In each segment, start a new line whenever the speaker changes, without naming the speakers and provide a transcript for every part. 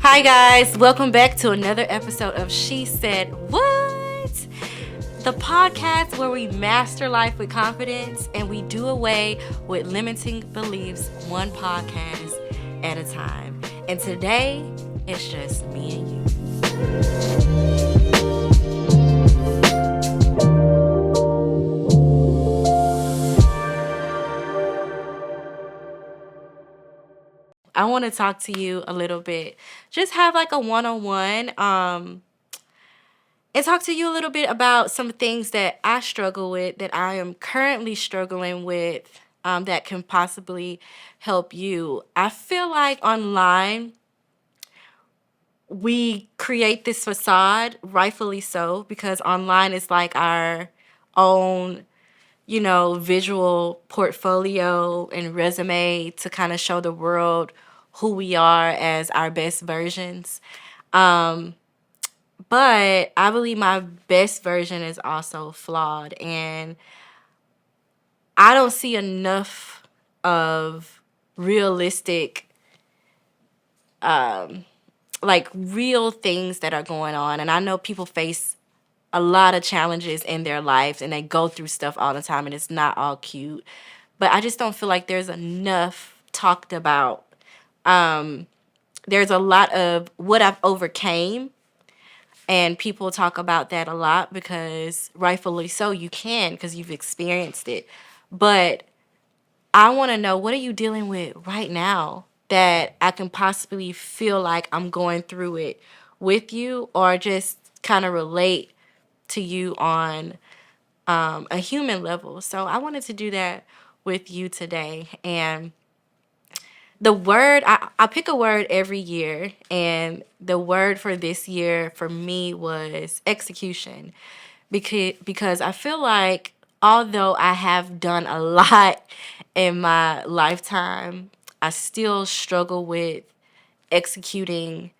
Hi, guys. Welcome back to another episode of She Said What? The podcast where we master life with confidence and we do away with limiting beliefs one podcast at a time. And today, it's just me and you. I want to talk to you a little bit. Just have like a one-on-one. And talk to you a little bit about some things that I struggle with, that I am currently struggling with, that can possibly help you. I feel like online, we create this facade, rightfully so, because online is like our own, visual portfolio and resume to kind of show the world who we are as our best versions. Um, but I believe my best version is also flawed. And I don't see enough of realistic, like real things that are going on. And I know people face a lot of challenges in their lives and they go through stuff all the time and it's not all cute. But I just don't feel like there's enough talked about. There's a lot of what I've overcame. And people talk about that a lot because rightfully so, you can because you've experienced it. But I want to know, what are you dealing with right now that I can possibly feel like I'm going through it with you, or just kind of relate to you on a human level. So I wanted to do that with you today. And the word, I pick a word every year, and the word for this year for me was execution, because I feel like although I have done a lot in my lifetime, I still struggle with executing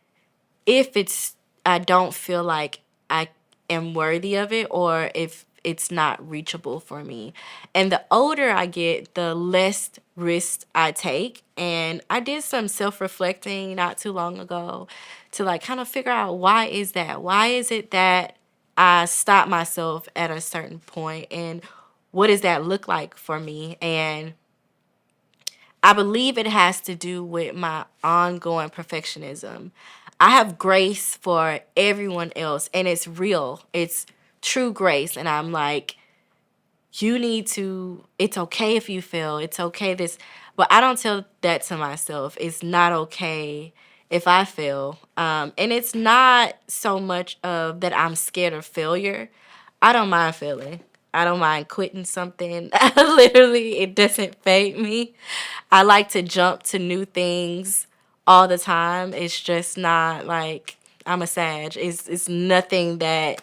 if it's I don't feel like I am worthy of it, or if it's not reachable for me. And the older I get, the less risks I take. And I did some self-reflecting not too long ago to like kind of figure out, why is that? Why is it that I stop myself at a certain point, and what does that look like for me? And I believe it has to do with my ongoing perfectionism. I have grace for everyone else, and it's real. It's true grace. And I'm like, you need to, it's okay if you fail. It's okay this. But I don't tell that to myself. It's not okay if I fail. And it's not so much of that I'm scared of failure. I don't mind failing. I don't mind quitting something. Literally, it doesn't fade me. I like to jump to new things all the time. It's just not like I'm a Sag. It's nothing that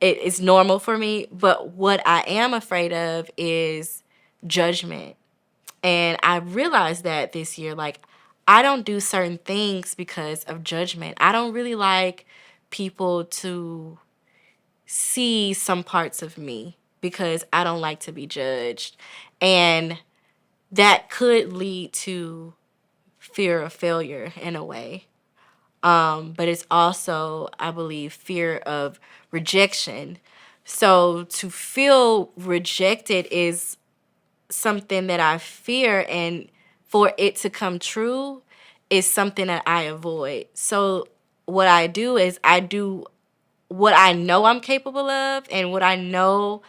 it is normal for me. But what I am afraid of is judgment. And I realized that this year, like, I don't do certain things because of judgment. I don't really like people to see some parts of me because I don't like to be judged. And that could lead to fear of failure in a way. But it's also, I believe, fear of rejection. So to feel rejected is something that I fear, and for it to come true is something that I avoid. So what I do is I do what I know I'm capable of and what I know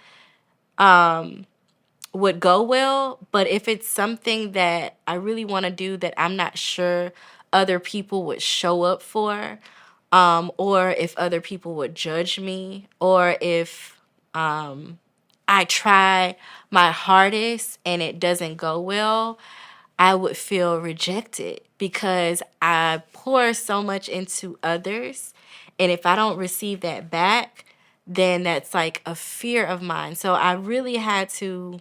would go well. But if it's something that I really want to do that I'm not sure other people would show up for, or if other people would judge me, or if I try my hardest and it doesn't go well, I would feel rejected because I pour so much into others. And if I don't receive that back, then that's like a fear of mine. So I really had to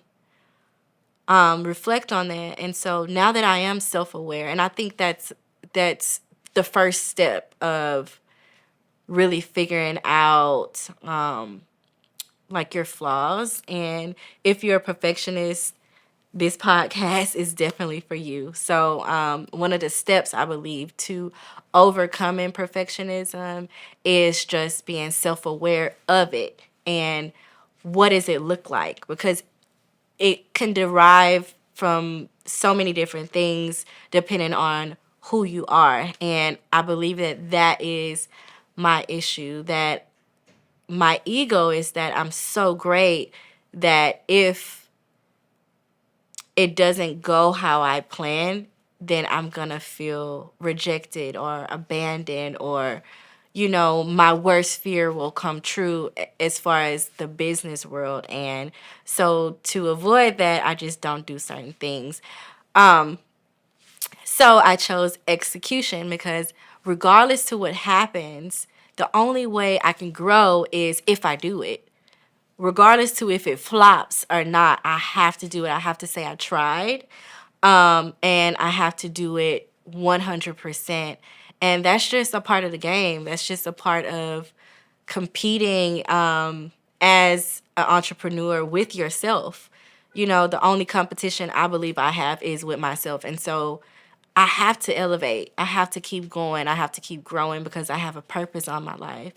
reflect on that. And so now that I am self-aware, and I think that's the first step of really figuring out like your flaws. And if you're a perfectionist, this podcast is definitely for you. So, one of the steps I believe to overcoming perfectionism is just being self aware of it and what does it look like? Because it can derive from so many different things depending on who you are. And I believe that that is my issue, that my ego is that I'm so great that if it doesn't go how I plan, then I'm gonna feel rejected or abandoned, or, my worst fear will come true as far as the business world. And so to avoid that, I just don't do certain things. Um, so I chose execution because regardless to what happens, the only way I can grow is if I do it, regardless to if it flops or not. I have to do it. I have to say I tried, and I have to do it 100%. And that's just a part of the game. That's just a part of competing as an entrepreneur with yourself. The only competition I believe I have is with myself. And so I have to elevate. I have to keep going. I have to keep growing because I have a purpose on my life.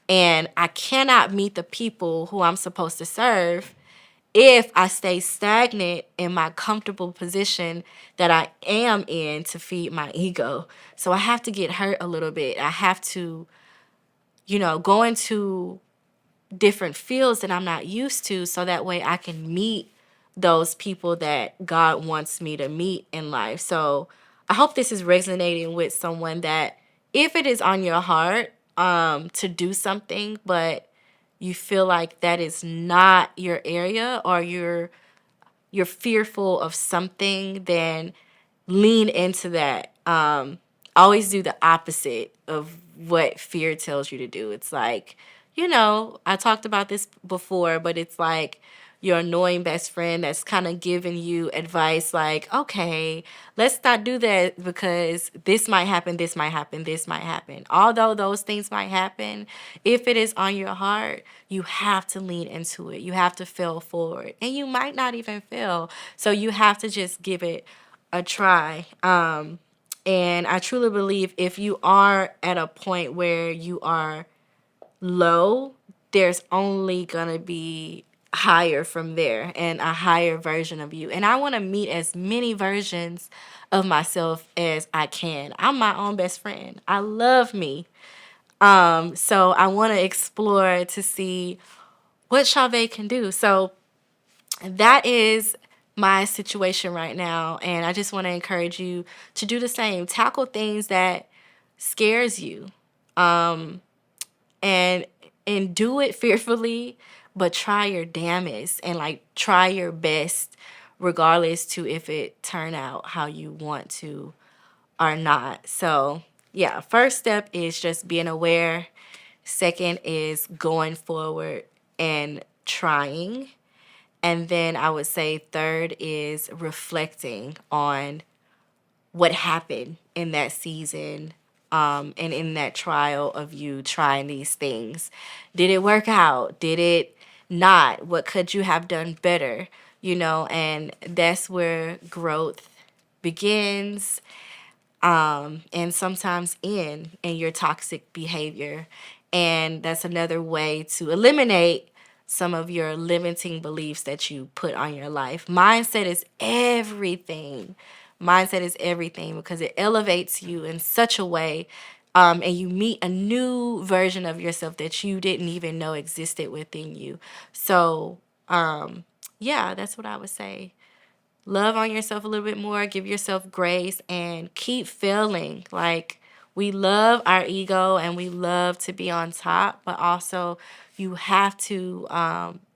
And I cannot meet the people who I'm supposed to serve if I stay stagnant in my comfortable position that I am in to feed my ego. So I have to get hurt a little bit. I have to, go into different fields that I'm not used to so that way I can meet those people that God wants me to meet in life. So I hope this is resonating with someone that if it is on your heart to do something, but you feel like that is not your area, or you're fearful of something, then lean into that. Always do the opposite of what fear tells you to do. It's like, I talked about this before, but it's like your annoying best friend that's kind of giving you advice like, okay, let's not do that because this might happen, this might happen, this might happen. Although those things might happen, if it is on your heart, you have to lean into it. You have to fail forward. And you might not even fail. So you have to just give it a try. And I truly believe if you are at a point where you are low, there's only gonna be higher from there and a higher version of you. And I want to meet as many versions of myself as I can. I'm my own best friend. I love me. So I want to explore to see what Shavée can do. So that is my situation right now, and I just want to encourage you to do the same. Tackle things that scares you, and do it fearfully, but try your damnedest and like try your best regardless to if it turn out how you want to or not. So yeah, first step is just being aware. Second is going forward and trying. And then I would say third is reflecting on what happened in that season, and in that trial of you trying these things. Did it work out? Did it not? What could you have done better? And that's where growth begins, and sometimes in your toxic behavior. And that's another way to eliminate some of your limiting beliefs that you put on your life. Mindset is everything. Mindset is everything because it elevates you in such a way, and you meet a new version of yourself that you didn't even know existed within you. So, yeah, that's what I would say. Love on yourself a little bit more, give yourself grace, and keep failing. Like, we love our ego and we love to be on top, but also you have to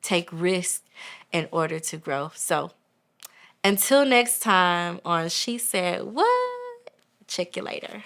take risks in order to grow. So until next time on She Said What, check you later.